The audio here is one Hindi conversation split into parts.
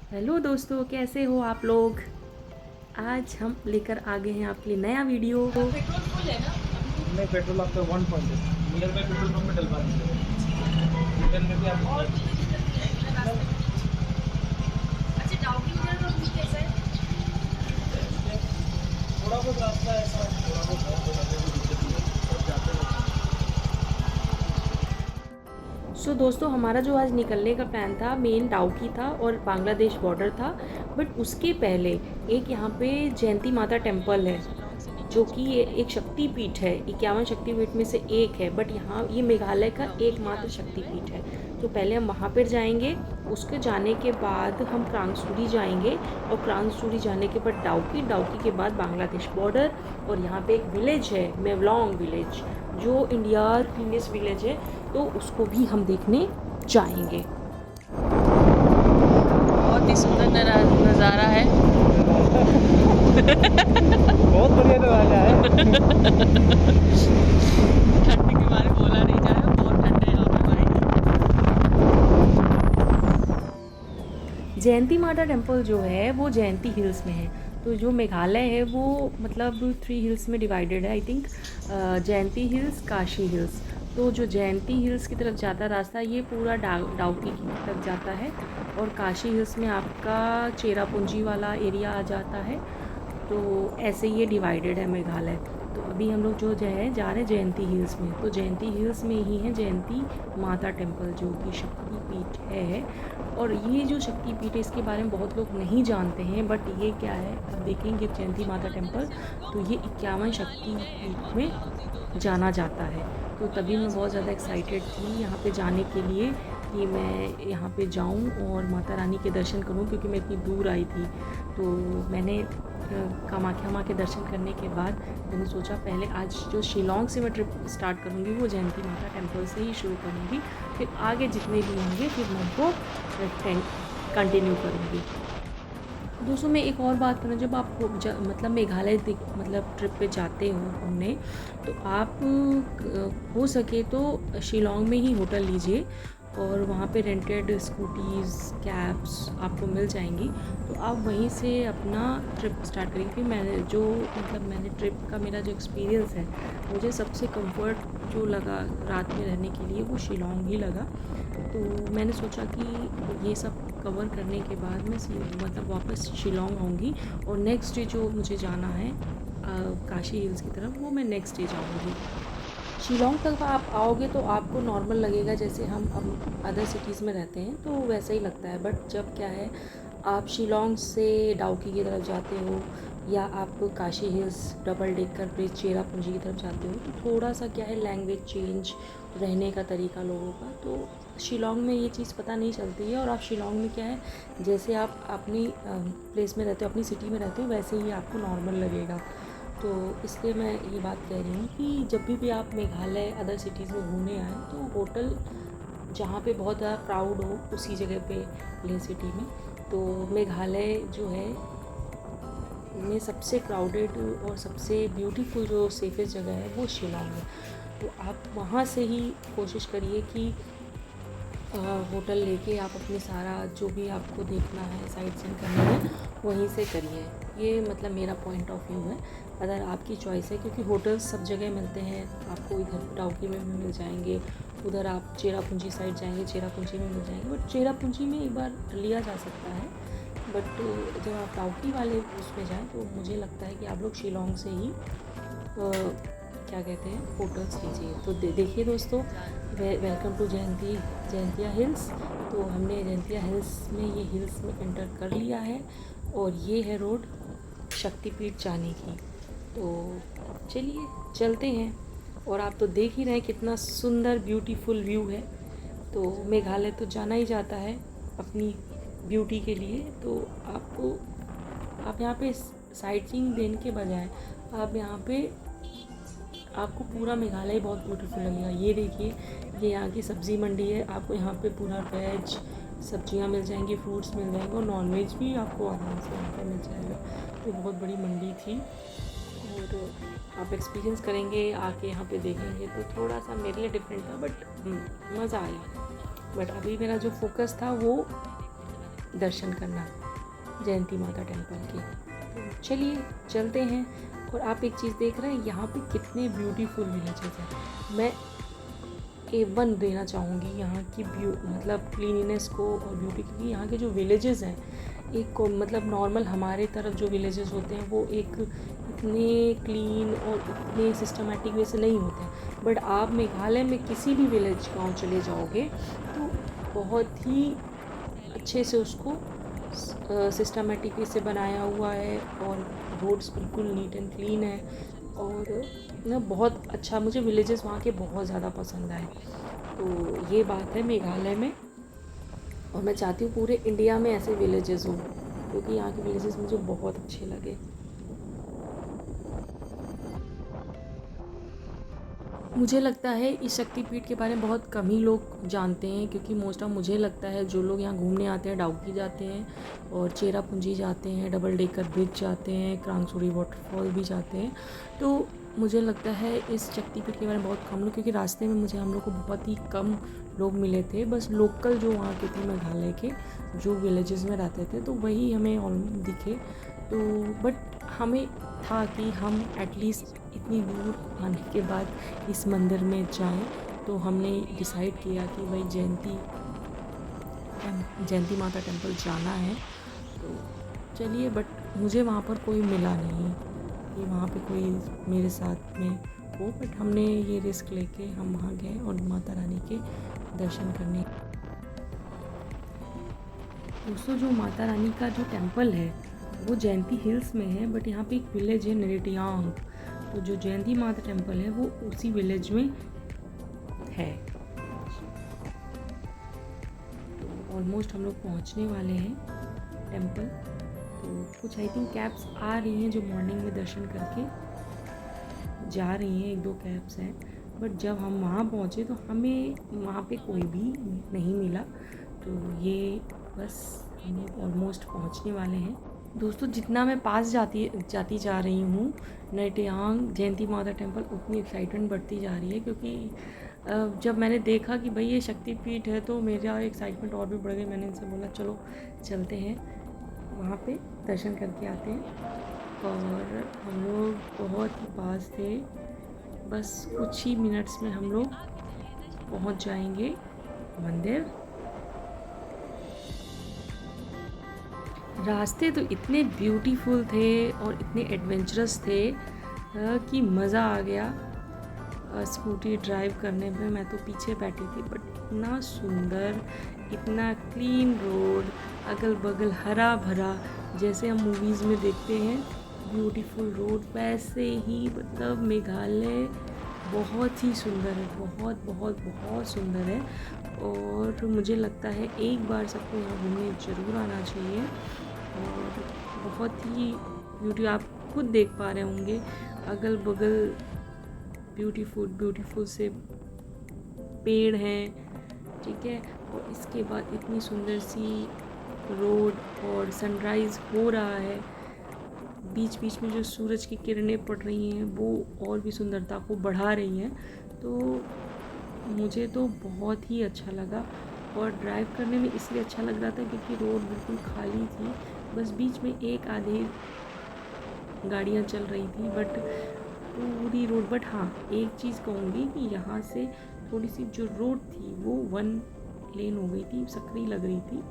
हेलो दोस्तों, कैसे हो आप लोग। आज हम लेकर आ गए हैं आपके लिए नया वीडियो। पेट्रोल फुल है ना अभी? नहीं, पेट्रोल आपका 1 पॉइंट है। नियर बाय पेट्रोल पंप में डलवा दीजिए। रिटर्न में भी आप और भी तो दिक्कत नहीं है इधर रास्ते में। अच्छा डाउकी उधर का रूट कैसा है? थोड़ा बहुत रास्ता ऐसा थोड़ा बहुत है, कोई ऐसे कोई दिक्कत नहीं है, सब जाते हैं। सो दोस्तों, हमारा जो आज निकलने का प्लान था मेन डाउकी था और बांग्लादेश बॉर्डर था। बट उसके पहले एक यहाँ पे जयंती माता टेम्पल है जो कि ये एक शक्तिपीठ है, 51 शक्तिपीठ में से एक है। बट यहाँ ये मेघालय का एकमात्र शक्तिपीठ है। तो पहले हम वहाँ पर जाएंगे। उसके जाने के बाद हम क्रांगसूरी जाएंगे और क्रांगसूरी जाने के बाद डाउकी, डाउकी के बाद बांग्लादेश बॉर्डर। और यहाँ पे एक विलेज है मेवलोंग विलेज जो इंडिया क्लीनेस्ट विलेज है, तो उसको भी हम देखने जाएंगे। बहुत ही सुंदर नज़ारा है। बहुत बढ़िया नज़ारा है। ठंड के बारे में बोला नहीं जाए, बहुत ठंड है यहाँ पे भाई। जयंती माता टेम्पल जो है वो जयंती हिल्स में है। तो जो मेघालय है वो मतलब 3 हिल्स में डिवाइडेड है I think. Jayanti hills, Kashi hills. तो जो जयंती हिल्स की तरफ जाता रास्ता ये पूरा डाउकी की तरफ जाता है। और काशी हिल्स में आपका चेरापूंजी वाला एरिया आ जाता है। तो ऐसे ये डिवाइडेड है मेघालय। तो अभी हम लोग जो है जा रहे हैं जयंती हिल्स में। तो जयंती हिल्स में ही है जयंती माता टेम्पल जो कि शक्तिपीठ है। और ये जो शक्तिपीठ है इसके बारे में बहुत लोग नहीं जानते हैं। बट ये क्या है, अब देखेंगे जयंती माता टेम्पल। तो ये 51 शक्तिपीठ में जाना जाता है। तो तभी मैं बहुत ज़्यादा एक्साइटेड थी यहाँ पे जाने के लिए कि मैं यहाँ पे जाऊँ और माता रानी के दर्शन करूँ, क्योंकि मैं इतनी दूर आई थी। तो मैंने कामाख्या माँ के दर्शन करने के बाद मैंने सोचा पहले आज जो शिलोंग से मैं ट्रिप स्टार्ट करूँगी वो जयंती माता टेम्पल से ही शुरू करूँगी। फिर आगे जितने भी होंगे फिर मैं उनको कंटिन्यू करूँगी। दोस्तों मैं एक और बात करूँ, जब आप मतलब मेघालय मतलब ट्रिप पे जाते हो घूमने, तो आप हो सके तो शिलोंग में ही होटल लीजिए। और वहाँ पे रेंटेड स्कूटीज़, कैब्स आपको मिल जाएंगी। तो आप वहीं से अपना ट्रिप स्टार्ट करेंगे। फिर मैंने ट्रिप का मेरा जो एक्सपीरियंस है, मुझे सबसे कंफर्ट जो लगा रात में रहने के लिए वो शिलोंग ही लगा। तो मैंने सोचा कि ये सब कवर करने के बाद मैं मतलब वापस शिलोंग आऊँगी। और नेक्स्ट डे जो मुझे जाना है काशी हिल्स की तरफ, वो मैं नेक्स्ट डे जाऊँगी। शिलोंग तक आप आओगे तो आपको नॉर्मल लगेगा जैसे हम अब अदर सिटीज़ में रहते हैं, तो वैसा ही लगता है। बट जब क्या है, आप शिलोंग से डाउकी की तरफ जाते हो या आप Kashi hills double decker bridge Cherrapunji की तरफ जाते हो, तो थोड़ा सा क्या है लैंग्वेज चेंज, रहने का तरीका लोगों का, तो शिलोंग में ये चीज़ पता नहीं चलती है। और आप शिलोंग में क्या है, जैसे आप अपनी प्लेस में रहते हो, अपनी सिटी में रहते हो, वैसे ही आपको नॉर्मल लगेगा। तो इसलिए मैं ये बात कह रही हूँ कि जब भी आप मेघालय अदर सिटीज़ में घूमने आएँ तो होटल जहाँ पे बहुत ज़्यादा क्राउड हो उसी जगह पे लें सिटी में। तो मेघालय जो है में सबसे क्राउडेड और सबसे ब्यूटीफुल जो सेफेस्ट जगह है वो शिलोंग है। तो आप वहाँ से ही कोशिश करिए कि होटल लेके आप अपनी सारा जो भी आपको देखना है, साइट सीइंग करनी है, वहीं से करिए। ये मतलब मेरा पॉइंट ऑफ व्यू है। अगर आपकी चॉइस है, क्योंकि होटल्स सब जगह मिलते हैं, आपको इधर डाउकी में भी मिल जाएंगे, उधर आप चेरापूंजी साइड जाएंगे चेरापूंजी में मिल जाएंगे। बट चेरापूंजी में एक बार लिया जा सकता है। बट जब आप डाउकी वाले उसमें जाएँ तो मुझे लगता है कि आप लोग शिलोंग से ही क्या कहते हैं होटल्स लीजिए। तो देखिए दोस्तों, वेलकम टू जयंतिया हिल्स। तो हमने जयंतिया हिल्स में ये हिल्स में एंटर कर लिया है और ये है रोड शक्तिपीठ जाने की। तो चलिए चलते हैं। और आप तो देख ही रहे हैं कितना सुंदर ब्यूटीफुल व्यू है। तो मेघालय तो जाना ही जाता है अपनी ब्यूटी के लिए। तो आप यहाँ पे साइट सीइंग देने के बजाय आप यहाँ पे आपको पूरा मेघालय बहुत ब्यूटीफुल लगेगा। ये देखिए, ये यहाँ की सब्ज़ी मंडी है। आपको यहाँ पे पूरा वेज सब्जियाँ मिल जाएंगी, फ्रूट्स मिल जाएंगे और नॉन वेज भी आपको आराम से यहाँ पे मिल जाएगा। तो बहुत बड़ी मंडी थी और आप एक्सपीरियंस करेंगे आके यहाँ पे देखेंगे तो थोड़ा सा मेरे लिए डिफरेंट था। बट मज़ा आया। बट अभी मेरा जो फोकस था वो दर्शन करना जयंती माता टेम्पल के। तो चलिए चलते हैं। और आप एक चीज़ देख रहे हैं यहाँ पे कितने ब्यूटीफुल विलेजेस हैं। मैं A1 देना चाहूँगी यहाँ की मतलब क्लीनिनेस को और ब्यूटी, क्योंकि यहाँ के जो विलेजेस हैं एक को मतलब नॉर्मल हमारे तरफ जो विलेजेस होते हैं वो एक इतने क्लीन और इतने सिस्टमेटिक वे से नहीं होते हैं। बट आप मेघालय में किसी भी विलेज गांव चले जाओगे तो बहुत ही अच्छे से उसको सिस्टमेटिक वे से बनाया हुआ है और रोड्स बिल्कुल नीट एंड क्लीन है। और ना बहुत अच्छा, मुझे विलेजेस वहाँ के बहुत ज़्यादा पसंद आए। तो ये बात है मेघालय में, और मैं चाहती हूँ पूरे इंडिया में ऐसे विलेजेस हों, क्योंकि यहाँ के विलेजेस मुझे बहुत अच्छे लगे। मुझे लगता है इस शक्तिपीठ के बारे में बहुत कम ही लोग जानते हैं, क्योंकि मोस्ट ऑफ मुझे लगता है जो लोग यहाँ घूमने आते हैं डाउकी जाते हैं और चेरापूंजी जाते हैं, डबल डेकर ब्रिज जाते हैं, क्रांगसुरी वाटरफॉल भी जाते हैं। तो मुझे लगता है इस शक्तिपीठ के बारे में बहुत कम लोग, क्योंकि रास्ते में हम लोग को बहुत ही कम लोग मिले थे, बस लोकल जो वहाँ के थे मेघालय के जो विलेजेस में रहते थे तो वही हमें दिखे। तो बट हमें था कि हम एटलीस्ट इतनी दूर आने के बाद इस मंदिर में जाएं, तो हमने डिसाइड किया कि भाई जयंती माता टेम्पल जाना है। तो चलिए, बट मुझे वहाँ पर कोई मिला नहीं कि वहाँ पे कोई मेरे साथ में हो, बट हमने ये रिस्क लेके हम वहाँ गए और माता रानी के दर्शन करने। दोस्तों, जो माता रानी का जो टेम्पल है वो जयंती हिल्स में है, बट यहाँ पे एक विलेज है नेरेटियांग, तो जो जयंती माता टेम्पल है वो उसी विलेज में है। तो ऑलमोस्ट हम लोग पहुँचने वाले हैं टेम्पल। तो कुछ आई थिंक कैब्स आ रही हैं जो मॉर्निंग में दर्शन करके जा रही हैं, 1-2 कैब्स हैं, बट जब हम वहाँ पहुँचे तो हमें वहाँ पे कोई भी नहीं मिला। तो ये बस हम लोग ऑलमोस्ट पहुँचने वाले हैं। दोस्तों, जितना मैं पास जाती जा रही हूँ नेरेटियांग जयंती माता टेम्पल, उतनी एक्साइटमेंट बढ़ती जा रही है, क्योंकि जब मैंने देखा कि भाई ये शक्तिपीठ है तो मेरा एक्साइटमेंट और भी बढ़ गई। मैंने इनसे बोला चलो चलते हैं वहाँ पे दर्शन करके आते हैं। और हम लोग बहुत ही पास थे, बस कुछ ही मिनट्स में हम लोग पहुँच जाएंगे मंदिर। रास्ते तो इतने ब्यूटीफुल थे और इतने एडवेंचरस थे कि मज़ा आ गया। स्कूटी ड्राइव करने में मैं तो पीछे बैठी थी, बट इतना सुंदर, इतना क्लीन रोड, अगल बगल हरा भरा, जैसे हम मूवीज़ में देखते हैं ब्यूटीफुल रोड, वैसे ही मतलब मेघालय बहुत ही सुंदर है, बहुत बहुत बहुत सुंदर है। और मुझे लगता है एक बार सबको यहाँ घूमने ज़रूर आना चाहिए। और बहुत ही ब्यूटी, आप खुद देख पा रहे होंगे अगल बगल ब्यूटीफुल से पेड़ हैं, ठीक है। और इसके बाद इतनी सुंदर सी रोड और सनराइज़ हो रहा है, बीच बीच में जो सूरज की किरणें पड़ रही हैं वो और भी सुंदरता को बढ़ा रही हैं। तो मुझे तो बहुत ही अच्छा लगा। और ड्राइव करने में इसलिए अच्छा लग रहा था क्योंकि रोड बिल्कुल खाली थी, बस बीच में एक आधी गाड़ियाँ चल रही थी, बट पूरी रोड। बट हाँ, एक चीज़ कहूँगी कि यहाँ से थोड़ी सी जो रोड थी वो 1 लेन हो गई थी, सकरी लग रही थी,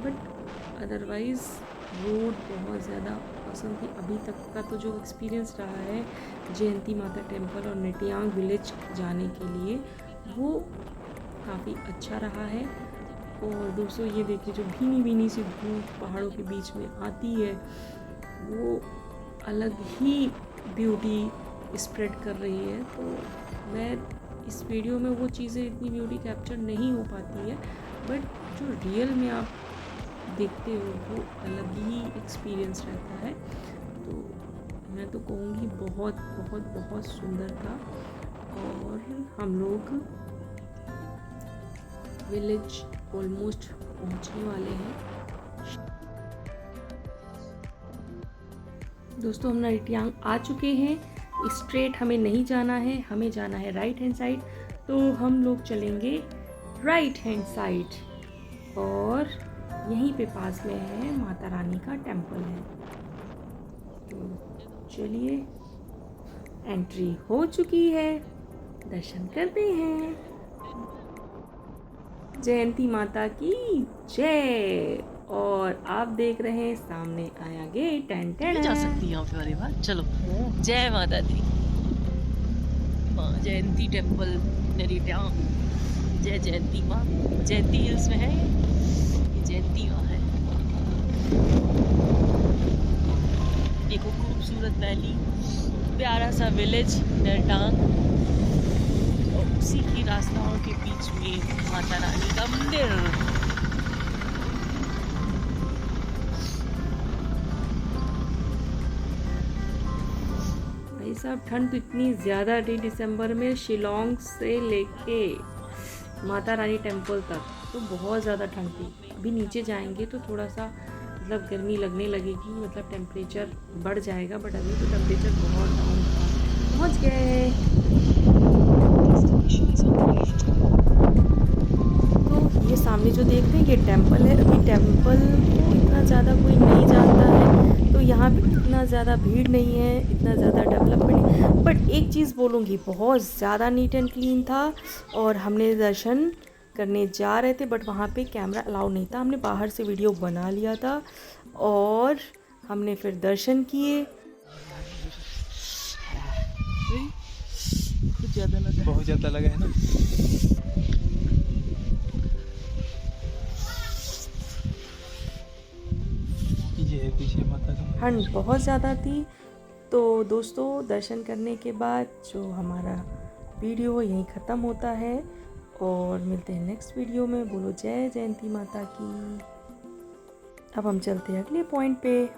बट अदरवाइज़ रोड बहुत ज़्यादा पसंद थी। अभी तक का तो जो एक्सपीरियंस रहा है जयंती माता टेम्पल और नेरेटियांग विलेज जाने के लिए, वो काफ़ी अच्छा रहा है। और दोस्तों, ये देखिए जो भीनी भीनी सी धूप पहाड़ों के बीच में आती है, वो अलग ही ब्यूटी स्प्रेड कर रही है। तो मैं इस वीडियो में वो चीज़ें, इतनी ब्यूटी कैप्चर नहीं हो पाती है, बट जो रियल में आप देखते हो वो अलग ही एक्सपीरियंस रहता है। तो मैं तो कहूँगी बहुत बहुत बहुत सुंदर था। और हम लोग विलेज ऑलमोस्ट पहुँचने वाले हैं। दोस्तों, हम नेरेटियांग आ चुके हैं। स्ट्रेट हमें नहीं जाना है, हमें जाना है राइट हैंड साइड। तो हम लोग चलेंगे राइट हैंड साइड और यहीं पे पास में है माता रानी का टेम्पल है। तो चलिए, एंट्री हो चुकी है, दर्शन करते हैं। जयंती माता की जय। और आप देख रहे हैं सामने आया गेट। टेंट जा सकती है यहाँ पे। अरे वाह, चलो जय माता दी। माँ जयंती टेम्पल नरीटांग। जय जयंती माँ। जयंती हिल्स में है ये जयंती माँ है। देखो खूबसूरत वैली, प्यारा सा विलेज नरीटांग, और उसी की रास्ताओं के बीच में माता रानी का मंदिर। भाई साहब, ठंड तो इतनी ज़्यादा थी दिसंबर में, शिलोंग से लेके माता रानी टेम्पल तक तो बहुत ज़्यादा ठंड थी। अभी नीचे जाएंगे तो थोड़ा सा मतलब गर्मी लगने लगेगी, मतलब टेम्परेचर बढ़ जाएगा, बट अभी तो टेम्परेचर बहुत डाउन था। पहुँच गए। तो ये सामने जो देख रहे हैं ये टेम्पल है। अभी टेम्पल को इतना ज़्यादा कोई नहीं जानता है, तो यहाँ पे इतना ज़्यादा भीड़ नहीं है, इतना ज़्यादा डेवलपमेंट नहीं। बट एक चीज़ बोलूँगी, बहुत ज़्यादा नीट एंड क्लीन था। और हमने दर्शन करने जा रहे थे, बट वहाँ पे कैमरा अलाउ नहीं था। हमने बाहर से वीडियो बना लिया था और हमने फिर दर्शन किए। बहुत ज़्यादा लगा है ना। ये है पीछे माता का। ठंड बहुत ज़्यादा थी। तो दोस्तों, दर्शन करने के बाद जो हमारा वीडियो यहीं ख़त्म होता है, और मिलते हैं नेक्स्ट वीडियो में। बोलो जय जयंती माता की। अब हम चलते हैं अगले पॉइंट पे।